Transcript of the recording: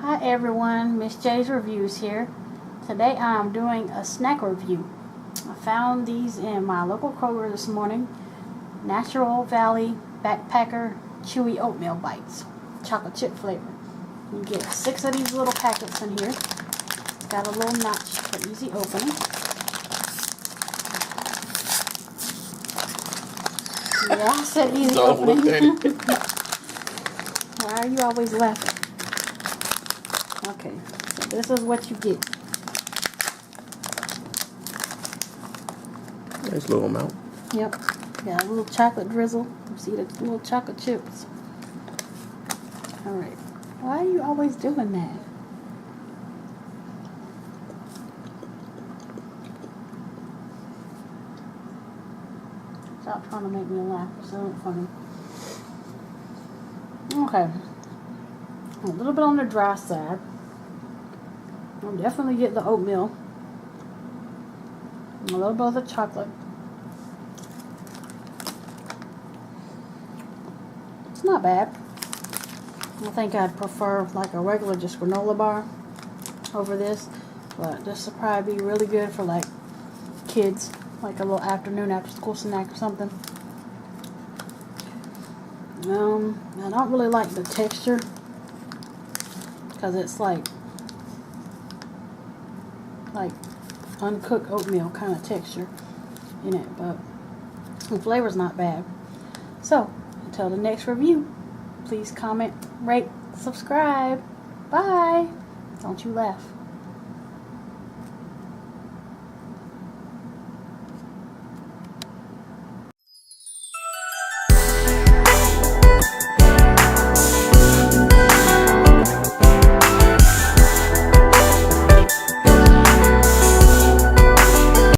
Hi everyone, Miss J's Reviews here. Today I'm doing a snack review. I found these in my local Kroger this morning. Natural Valley Backpacker Chewy Oatmeal Bites, chocolate chip flavor. You get 6 of these little packets in here. It's got a little notch for easy opening. Yeah, I said easy opening. Why are you always laughing? Okay, so this is what you get. Nice little amount. Yep, got a little chocolate drizzle. You see the little chocolate chips. Alright, why are you always doing that? Stop trying to make me laugh. It's not funny. Okay, a little bit on the dry side. I'll definitely get the oatmeal. A little bit of the chocolate. It's not bad. I think I'd prefer like a regular just granola bar over this. But this would probably be really good for like kids. Like a little afternoon after school snack or something. I don't really like the texture. Because it's like uncooked oatmeal kind of texture in it, but the flavor's not bad. So until the next review, please comment, rate, subscribe. Bye. Don't you laugh.